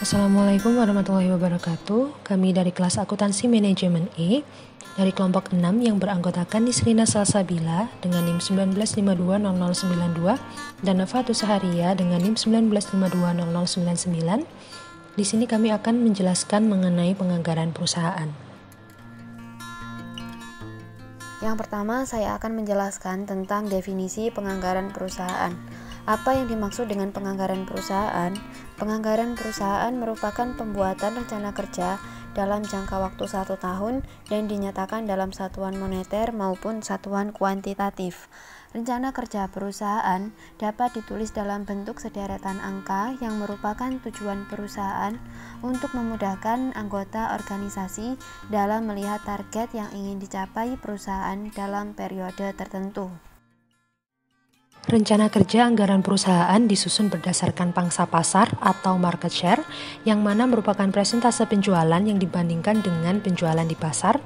Assalamualaikum warahmatullahi wabarakatuh. Kami dari kelas Akuntansi Manajemen E dari kelompok 6 yang beranggotakan Nisrina Salsabila dengan NIM 19520092 dan Nafatus Saharia dengan NIM 19520099. Di sini kami akan menjelaskan mengenai penganggaran perusahaan. Yang pertama, saya akan menjelaskan tentang definisi penganggaran perusahaan. Apa yang dimaksud dengan penganggaran perusahaan? Penganggaran perusahaan merupakan pembuatan rencana kerja dalam jangka waktu 1 tahun dan dinyatakan dalam satuan moneter maupun satuan kuantitatif. Rencana kerja perusahaan dapat ditulis dalam bentuk sederetan angka yang merupakan tujuan perusahaan untuk memudahkan anggota organisasi dalam melihat target yang ingin dicapai perusahaan dalam periode tertentu. Rencana kerja anggaran perusahaan disusun berdasarkan pangsa pasar atau market share, yang mana merupakan persentase penjualan yang dibandingkan dengan penjualan di pasar,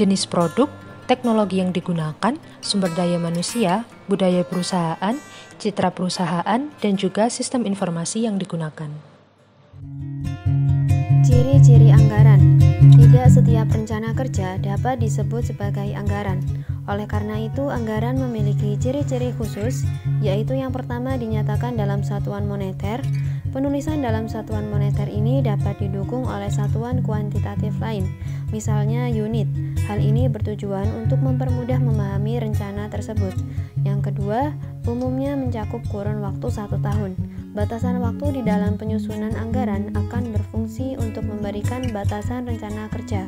jenis produk, teknologi yang digunakan, sumber daya manusia, budaya perusahaan, citra perusahaan, dan juga sistem informasi yang digunakan. Ciri-ciri anggaran. Tidak setiap rencana kerja dapat disebut sebagai anggaran. Oleh karena itu, anggaran memiliki ciri-ciri khusus, yaitu yang pertama dinyatakan dalam satuan moneter. Penulisan dalam satuan moneter ini dapat didukung oleh satuan kuantitatif lain, misalnya unit. Hal ini bertujuan untuk mempermudah memahami rencana tersebut. Yang kedua, umumnya mencakup kurun waktu 1 tahun. Batasan waktu di dalam penyusunan anggaran akan berfungsi untuk memberikan batasan rencana kerja.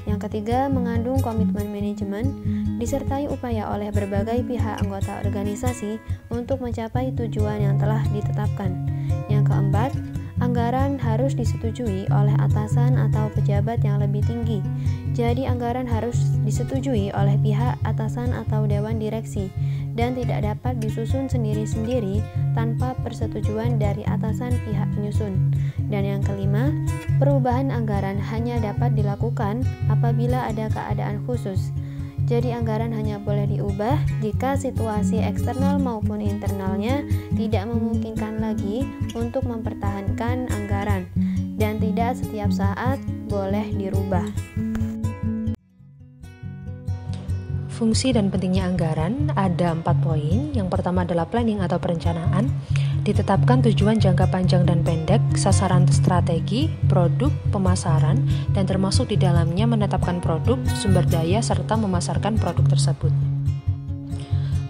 Yang ketiga, mengandung komitmen manajemen, disertai upaya oleh berbagai pihak anggota organisasi untuk mencapai tujuan yang telah ditetapkan. Yang keempat, anggaran harus disetujui oleh atasan atau pejabat yang lebih tinggi. Jadi anggaran harus disetujui oleh pihak atasan atau dewan direksi dan tidak dapat disusun sendiri-sendiri tanpa persetujuan dari atasan pihak penyusun. Dan yang kelima, perubahan anggaran hanya dapat dilakukan apabila ada keadaan khusus. Jadi anggaran hanya boleh diubah jika situasi eksternal maupun internalnya tidak memungkinkan lagi untuk mempertahankan anggaran, dan tidak setiap saat boleh dirubah. Fungsi dan pentingnya anggaran ada 4 poin. Yang pertama adalah planning atau perencanaan. Ditetapkan tujuan jangka panjang dan pendek, sasaran strategi, produk, pemasaran, dan termasuk di dalamnya menetapkan produk, sumber daya, serta memasarkan produk tersebut.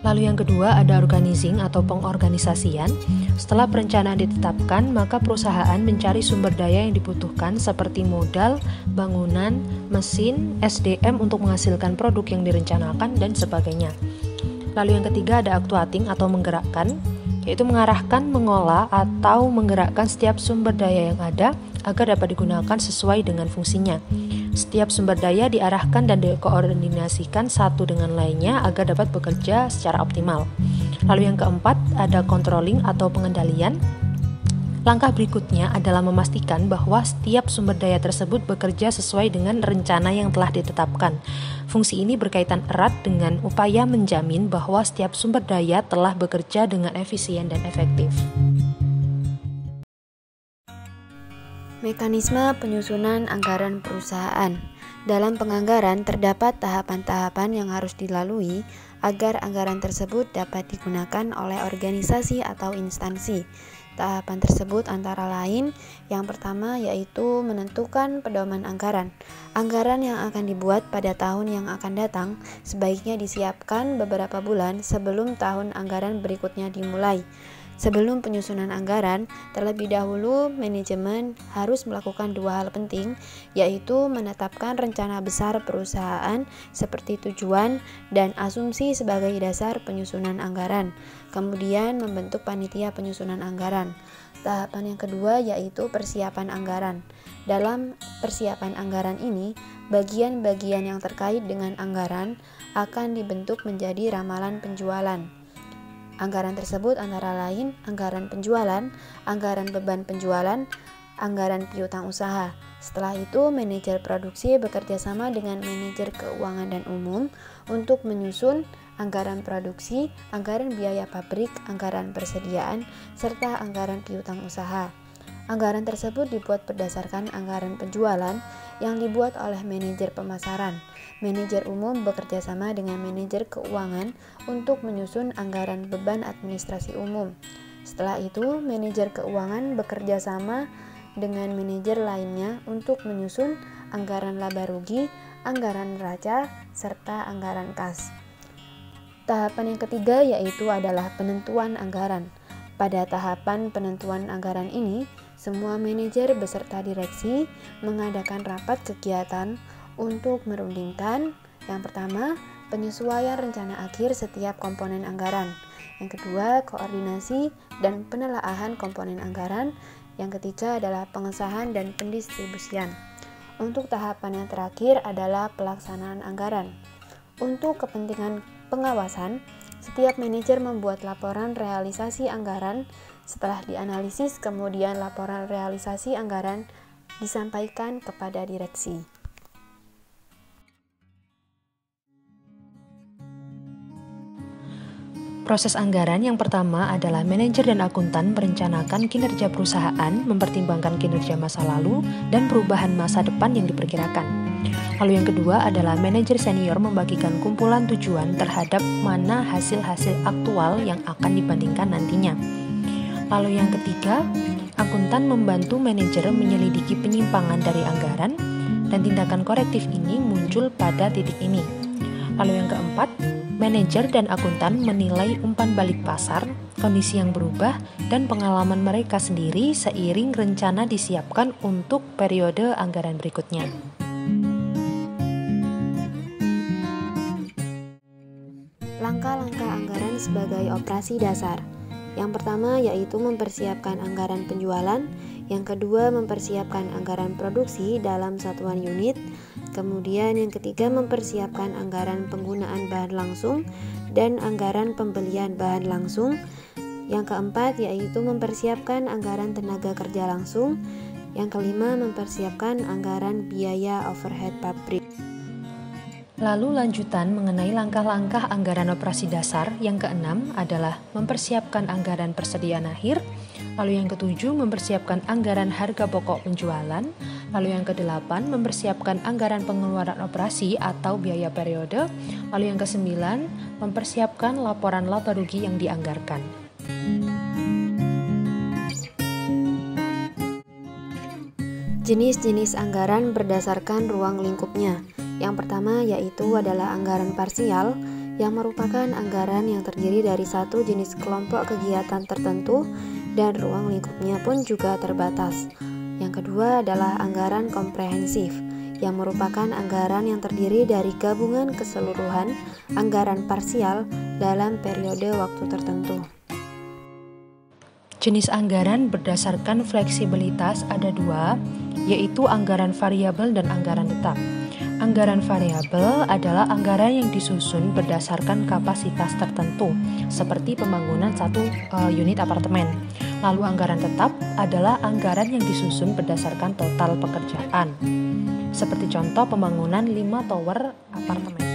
Lalu yang kedua ada organizing atau pengorganisasian. Setelah perencanaan ditetapkan, maka perusahaan mencari sumber daya yang dibutuhkan seperti modal, bangunan, mesin, SDM untuk menghasilkan produk yang direncanakan, dan sebagainya. Lalu yang ketiga ada actuating atau menggerakkan, yaitu mengarahkan, mengolah, atau menggerakkan setiap sumber daya yang ada agar dapat digunakan sesuai dengan fungsinya. Setiap sumber daya diarahkan dan dikoordinasikan satu dengan lainnya agar dapat bekerja secara optimal. Lalu yang keempat ada controlling atau pengendalian. Langkah berikutnya adalah memastikan bahwa setiap sumber daya tersebut bekerja sesuai dengan rencana yang telah ditetapkan. Fungsi ini berkaitan erat dengan upaya menjamin bahwa setiap sumber daya telah bekerja dengan efisien dan efektif. Mekanisme penyusunan anggaran perusahaan. Dalam penganggaran terdapat tahapan-tahapan yang harus dilalui agar anggaran tersebut dapat digunakan oleh organisasi atau instansi. Tahapan tersebut antara lain, yang pertama yaitu menentukan pedoman anggaran. Anggaran yang akan dibuat pada tahun yang akan datang sebaiknya disiapkan beberapa bulan sebelum tahun anggaran berikutnya dimulai. Sebelum penyusunan anggaran, terlebih dahulu manajemen harus melakukan 2 hal penting, yaitu menetapkan rencana besar perusahaan seperti tujuan dan asumsi sebagai dasar penyusunan anggaran, kemudian membentuk panitia penyusunan anggaran. Tahapan yang kedua yaitu persiapan anggaran. Dalam persiapan anggaran ini, bagian-bagian yang terkait dengan anggaran akan dibentuk menjadi ramalan penjualan. Anggaran tersebut antara lain anggaran penjualan, anggaran beban penjualan, anggaran piutang usaha. Setelah itu, manajer produksi bekerja sama dengan manajer keuangan dan umum untuk menyusun anggaran produksi, anggaran biaya pabrik, anggaran persediaan, serta anggaran piutang usaha. Anggaran tersebut dibuat berdasarkan anggaran penjualan yang dibuat oleh manajer pemasaran. Manajer umum bekerja sama dengan manajer keuangan untuk menyusun anggaran beban administrasi umum. Setelah itu, manajer keuangan bekerja sama dengan manajer lainnya untuk menyusun anggaran laba rugi, anggaran neraca, serta anggaran kas. Tahapan yang ketiga yaitu adalah penentuan anggaran. Pada tahapan penentuan anggaran ini, semua manajer beserta direksi mengadakan rapat kegiatan untuk merundingkan yang pertama, penyesuaian rencana akhir setiap komponen anggaran. Yang kedua, koordinasi dan penelaahan komponen anggaran. Yang ketiga adalah pengesahan dan pendistribusian. Untuk tahapan yang terakhir adalah pelaksanaan anggaran. Untuk kepentingan pengawasan, setiap manajer membuat laporan realisasi anggaran. Setelah dianalisis, kemudian laporan realisasi anggaran disampaikan kepada direksi. Proses anggaran yang pertama adalah manajer dan akuntan merencanakan kinerja perusahaan, mempertimbangkan kinerja masa lalu dan perubahan masa depan yang diperkirakan. Lalu yang kedua adalah manajer senior membagikan kumpulan tujuan terhadap mana hasil-hasil aktual yang akan dibandingkan nantinya. Lalu yang ketiga, akuntan membantu manajer menyelidiki penyimpangan dari anggaran dan tindakan korektif ini muncul pada titik ini. Lalu yang keempat, manajer dan akuntan menilai umpan balik pasar, kondisi yang berubah, dan pengalaman mereka sendiri seiring rencana disiapkan untuk periode anggaran berikutnya. Langkah-langkah anggaran sebagai operasi dasar. Yang pertama yaitu mempersiapkan anggaran penjualan, yang kedua mempersiapkan anggaran produksi dalam satuan unit, kemudian yang ketiga mempersiapkan anggaran penggunaan bahan langsung dan anggaran pembelian bahan langsung, yang keempat yaitu mempersiapkan anggaran tenaga kerja langsung, yang kelima mempersiapkan anggaran biaya overhead pabrik. Lalu lanjutan mengenai langkah-langkah anggaran operasi dasar, yang keenam adalah mempersiapkan anggaran persediaan akhir, lalu yang ketujuh mempersiapkan anggaran harga pokok penjualan, lalu yang kedelapan mempersiapkan anggaran pengeluaran operasi atau biaya periode, lalu yang kesembilan mempersiapkan laporan laba rugi yang dianggarkan. Jenis-jenis anggaran berdasarkan ruang lingkupnya. Yang pertama yaitu adalah anggaran parsial, yang merupakan anggaran yang terdiri dari satu jenis kelompok kegiatan tertentu dan ruang lingkupnya pun juga terbatas. Yang kedua adalah anggaran komprehensif, yang merupakan anggaran yang terdiri dari gabungan keseluruhan anggaran parsial dalam periode waktu tertentu. Jenis anggaran berdasarkan fleksibilitas ada dua, yaitu anggaran variabel dan anggaran tetap. Anggaran variabel adalah anggaran yang disusun berdasarkan kapasitas tertentu, seperti pembangunan satu unit apartemen. Lalu anggaran tetap adalah anggaran yang disusun berdasarkan total pekerjaan, seperti contoh pembangunan 5 tower apartemen.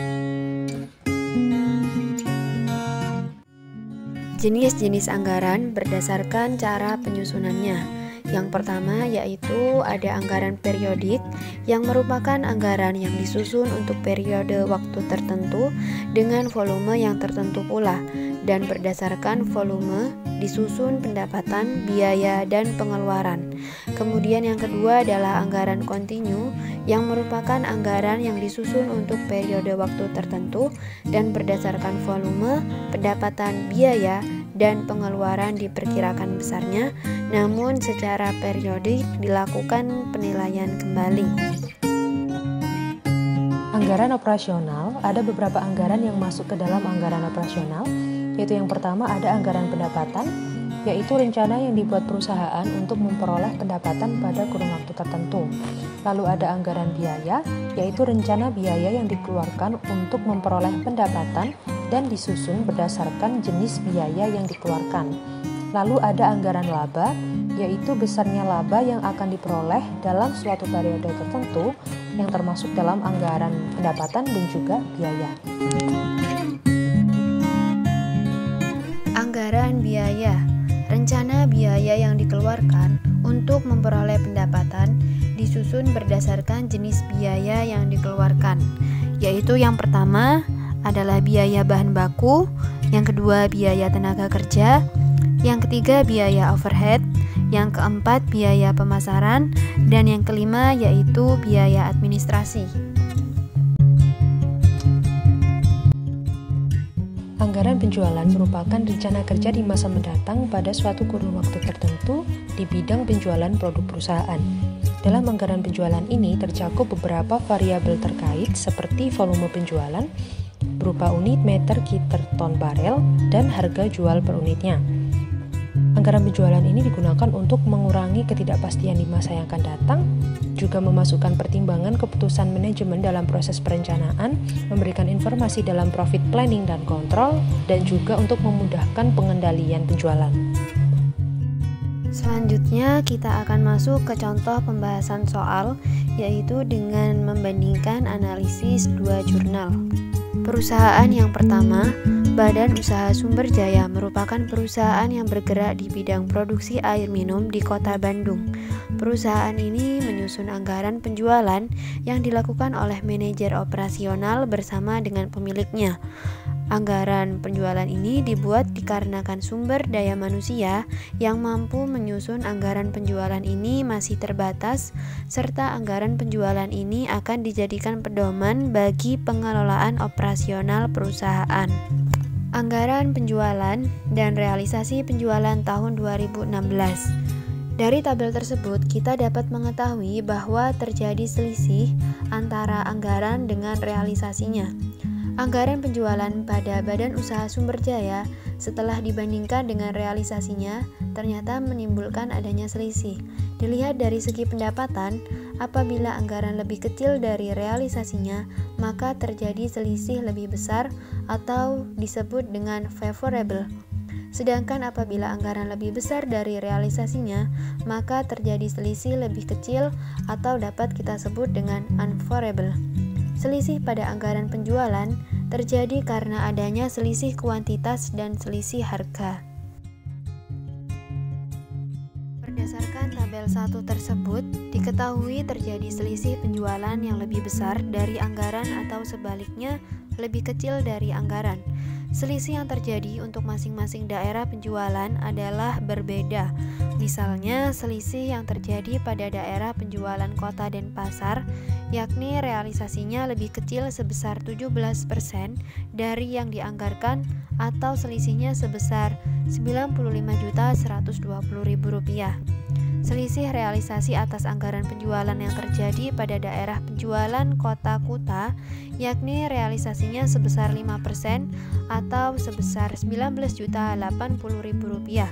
Jenis-jenis anggaran berdasarkan cara penyusunannya. Yang pertama yaitu ada anggaran periodik, yang merupakan anggaran yang disusun untuk periode waktu tertentu dengan volume yang tertentu pula, dan berdasarkan volume disusun pendapatan, biaya, dan pengeluaran. Kemudian yang kedua adalah anggaran kontinu, yang merupakan anggaran yang disusun untuk periode waktu tertentu dan berdasarkan volume, pendapatan, biaya, dan pengeluaran diperkirakan besarnya, namun secara periodik dilakukan penilaian kembali. Anggaran operasional, ada beberapa anggaran yang masuk ke dalam anggaran operasional, yaitu yang pertama ada anggaran pendapatan, yaitu rencana yang dibuat perusahaan untuk memperoleh pendapatan pada kurun waktu tertentu. Lalu ada anggaran biaya, yaitu rencana biaya yang dikeluarkan untuk memperoleh pendapatan dan disusun berdasarkan jenis biaya yang dikeluarkan. Lalu ada anggaran laba, yaitu besarnya laba yang akan diperoleh dalam suatu periode tertentu yang termasuk dalam anggaran pendapatan dan juga biaya. Anggaran biaya, rencana biaya yang dikeluarkan Untuk memperoleh pendapatan disusun berdasarkan jenis biaya yang dikeluarkan, yaitu yang pertama adalah biaya bahan baku, yang kedua biaya tenaga kerja, yang ketiga biaya overhead, yang keempat biaya pemasaran, dan yang kelima yaitu biaya administrasi. Anggaran penjualan merupakan rencana kerja di masa mendatang pada suatu kurun waktu tertentu di bidang penjualan produk perusahaan. Dalam anggaran penjualan ini tercakup beberapa variabel terkait seperti volume penjualan berupa unit, meter, liter, ton, barel, dan harga jual per unitnya. Anggaran penjualan ini digunakan untuk mengurangi ketidakpastian di masa yang akan datang, juga memasukkan pertimbangan keputusan manajemen dalam proses perencanaan, memberikan informasi dalam profit planning dan kontrol, dan juga untuk memudahkan pengendalian penjualan. Selanjutnya kita akan masuk ke contoh pembahasan soal, yaitu dengan membandingkan analisis dua jurnal. Perusahaan yang pertama, Badan Usaha Sumber Jaya, merupakan perusahaan yang bergerak di bidang produksi air minum di Kota Bandung. Perusahaan ini menyusun anggaran penjualan yang dilakukan oleh manajer operasional bersama dengan pemiliknya. Anggaran penjualan ini dibuat dikarenakan sumber daya manusia yang mampu menyusun anggaran penjualan ini masih terbatas, serta anggaran penjualan ini akan dijadikan pedoman bagi pengelolaan operasional perusahaan. Anggaran penjualan dan realisasi penjualan tahun 2016. Dari tabel tersebut, kita dapat mengetahui bahwa terjadi selisih antara anggaran dengan realisasinya. Anggaran penjualan pada Badan Usaha Sumber Jaya setelah dibandingkan dengan realisasinya ternyata menimbulkan adanya selisih. Dilihat dari segi pendapatan, apabila anggaran lebih kecil dari realisasinya, maka terjadi selisih lebih besar atau disebut dengan favorable. Sedangkan apabila anggaran lebih besar dari realisasinya, maka terjadi selisih lebih kecil atau dapat kita sebut dengan unfavorable. Selisih pada anggaran penjualan terjadi karena adanya selisih kuantitas dan selisih harga. Berdasarkan tabel 1 tersebut, diketahui terjadi selisih penjualan yang lebih besar dari anggaran atau sebaliknya lebih kecil dari anggaran. Selisih yang terjadi untuk masing-masing daerah penjualan adalah berbeda. Misalnya, selisih yang terjadi pada daerah penjualan kota Denpasar, yakni realisasinya lebih kecil sebesar 17% dari yang dianggarkan, atau selisihnya sebesar Rp95.120.000. Selisih realisasi atas anggaran penjualan yang terjadi pada daerah penjualan kota Kuta, yakni realisasinya sebesar 5% atau sebesar Rp19.080.000.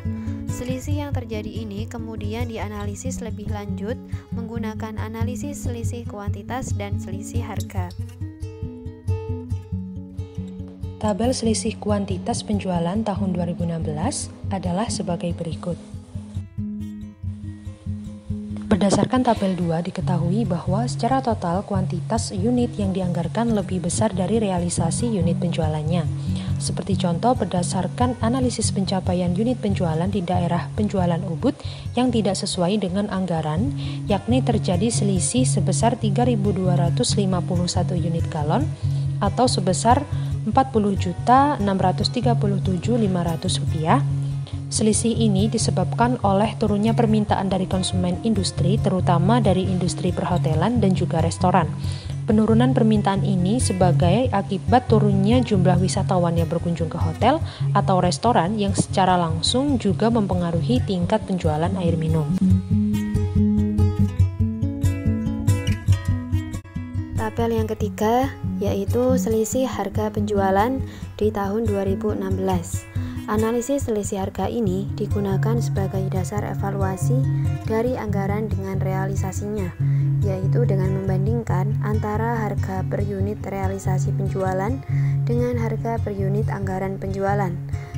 Selisih yang terjadi ini kemudian dianalisis lebih lanjut menggunakan analisis selisih kuantitas dan selisih harga. Tabel selisih kuantitas penjualan tahun 2016 adalah sebagai berikut. Berdasarkan tabel 2 diketahui bahwa secara total kuantitas unit yang dianggarkan lebih besar dari realisasi unit penjualannya. Seperti contoh berdasarkan analisis pencapaian unit penjualan di daerah penjualan Ubud yang tidak sesuai dengan anggaran, yakni terjadi selisih sebesar 3.251 unit galon atau sebesar Rp40.637.500. Selisih ini disebabkan oleh turunnya permintaan dari konsumen industri, terutama dari industri perhotelan dan juga restoran. Penurunan permintaan ini sebagai akibat turunnya jumlah wisatawan yang berkunjung ke hotel atau restoran yang secara langsung juga mempengaruhi tingkat penjualan air minum. Tabel yang ketiga yaitu selisih harga penjualan di tahun 2016. Analisis selisih harga ini digunakan sebagai dasar evaluasi dari anggaran dengan realisasinya, yaitu dengan membandingkan antara harga per unit realisasi penjualan dengan harga per unit anggaran penjualan,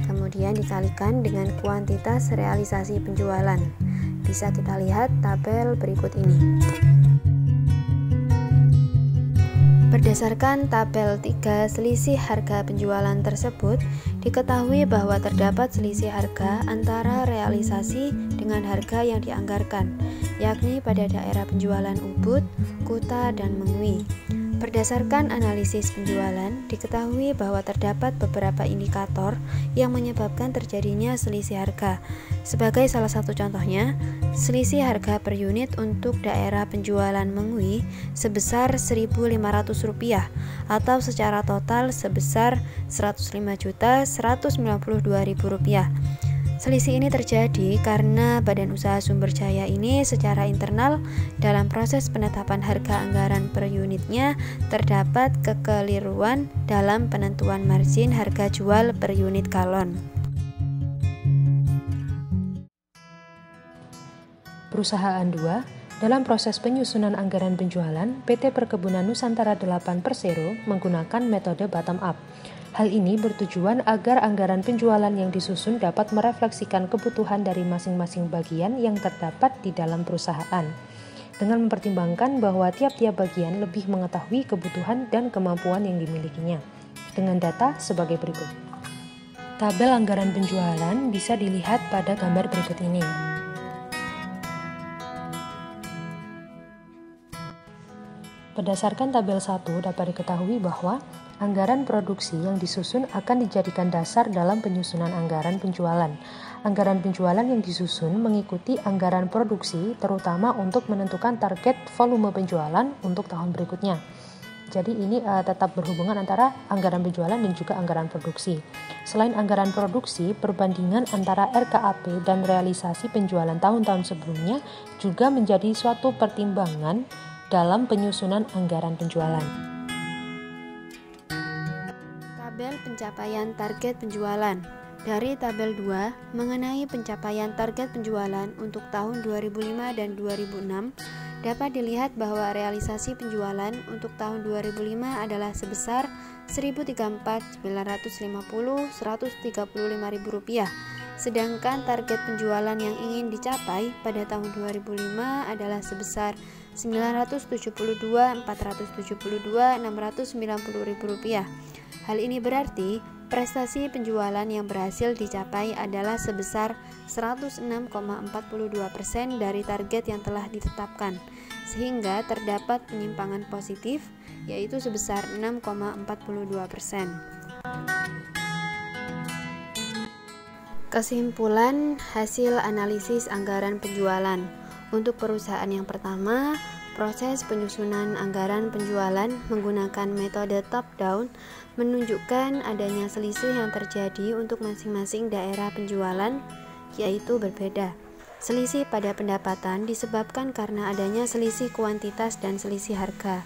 kemudian dikalikan dengan kuantitas realisasi penjualan. Bisa kita lihat tabel berikut ini. Berdasarkan tabel 3 selisih harga penjualan tersebut, diketahui bahwa terdapat selisih harga antara realisasi dengan dengan harga yang dianggarkan, yakni pada daerah penjualan Ubud, Kuta, dan Mengwi. Berdasarkan analisis penjualan, diketahui bahwa terdapat beberapa indikator yang menyebabkan terjadinya selisih harga. Sebagai salah satu contohnya, selisih harga per unit untuk daerah penjualan Mengwi sebesar Rp1.500 atau secara total sebesar Rp105.192.000. Selisih ini terjadi karena Badan Usaha Sumber Jaya ini secara internal dalam proses penetapan harga anggaran per unitnya terdapat kekeliruan dalam penentuan margin harga jual per unit galon. Perusahaan 2, dalam proses penyusunan anggaran penjualan, PT Perkebunan Nusantara 8 Persero menggunakan metode bottom up. Hal ini bertujuan agar anggaran penjualan yang disusun dapat merefleksikan kebutuhan dari masing-masing bagian yang terdapat di dalam perusahaan, dengan mempertimbangkan bahwa tiap-tiap bagian lebih mengetahui kebutuhan dan kemampuan yang dimilikinya. Dengan data sebagai berikut. Tabel anggaran penjualan bisa dilihat pada gambar berikut ini. Berdasarkan tabel 1 dapat diketahui bahwa anggaran produksi yang disusun akan dijadikan dasar dalam penyusunan anggaran penjualan. Anggaran penjualan yang disusun mengikuti anggaran produksi terutama untuk menentukan target volume penjualan untuk tahun berikutnya. Jadi ini tetap berhubungan antara anggaran penjualan dan juga anggaran produksi. Selain anggaran produksi, perbandingan antara RKAP dan realisasi penjualan tahun-tahun sebelumnya juga menjadi suatu pertimbangan dalam penyusunan anggaran penjualan. Tabel pencapaian target penjualan. Dari tabel 2 mengenai pencapaian target penjualan untuk tahun 2005 dan 2006 dapat dilihat bahwa realisasi penjualan untuk tahun 2005 adalah sebesar Rp134.950.135.000, sedangkan target penjualan yang ingin dicapai pada tahun 2005 adalah sebesar Rp972.472.690.000. Hal ini berarti prestasi penjualan yang berhasil dicapai adalah sebesar 106,42% dari target yang telah ditetapkan, sehingga terdapat penyimpangan positif yaitu sebesar 6,42%. Kesimpulan hasil analisis anggaran penjualan. Untuk perusahaan yang pertama, proses penyusunan anggaran penjualan menggunakan metode top-down menunjukkan adanya selisih yang terjadi untuk masing-masing daerah penjualan, yaitu berbeda. Selisih pada pendapatan disebabkan karena adanya selisih kuantitas dan selisih harga.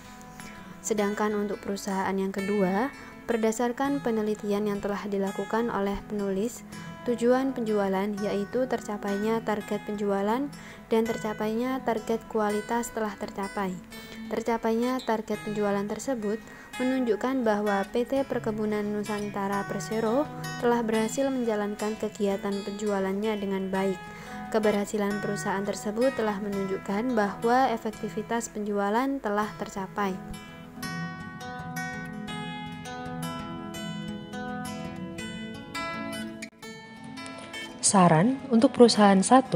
Sedangkan untuk perusahaan yang kedua, berdasarkan penelitian yang telah dilakukan oleh penulis, tujuan penjualan yaitu tercapainya target penjualan dan tercapainya target kualitas telah tercapai. Tercapainya target penjualan tersebut menunjukkan bahwa PT Perkebunan Nusantara Persero telah berhasil menjalankan kegiatan penjualannya dengan baik. Keberhasilan perusahaan tersebut telah menunjukkan bahwa efektivitas penjualan telah tercapai. Saran untuk perusahaan 1,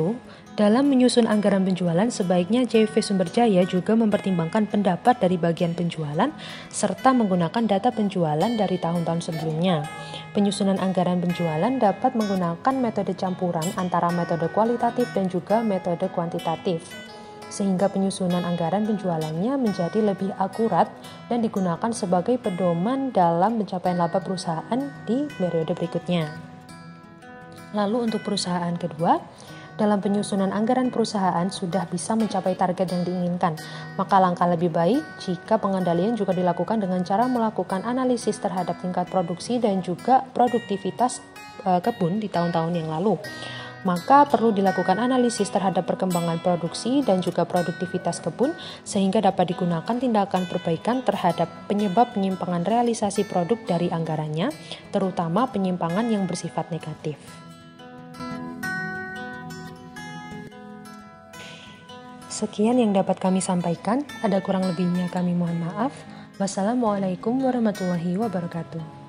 dalam menyusun anggaran penjualan sebaiknya JV Sumber Jaya juga mempertimbangkan pendapat dari bagian penjualan serta menggunakan data penjualan dari tahun-tahun sebelumnya. Penyusunan anggaran penjualan dapat menggunakan metode campuran antara metode kualitatif dan juga metode kuantitatif, sehingga penyusunan anggaran penjualannya menjadi lebih akurat dan digunakan sebagai pedoman dalam pencapaian laba perusahaan di periode berikutnya. Lalu untuk perusahaan kedua, dalam penyusunan anggaran perusahaan sudah bisa mencapai target yang diinginkan, maka langkah lebih baik jika pengendalian juga dilakukan dengan cara melakukan analisis terhadap tingkat produksi dan juga produktivitas kebun di tahun-tahun yang lalu. Maka perlu dilakukan analisis terhadap perkembangan produksi dan juga produktivitas kebun sehingga dapat digunakan tindakan perbaikan terhadap penyebab penyimpangan realisasi produk dari anggarannya, terutama penyimpangan yang bersifat negatif. Sekian yang dapat kami sampaikan, ada kurang lebihnya kami mohon maaf. Wassalamualaikum warahmatullahi wabarakatuh.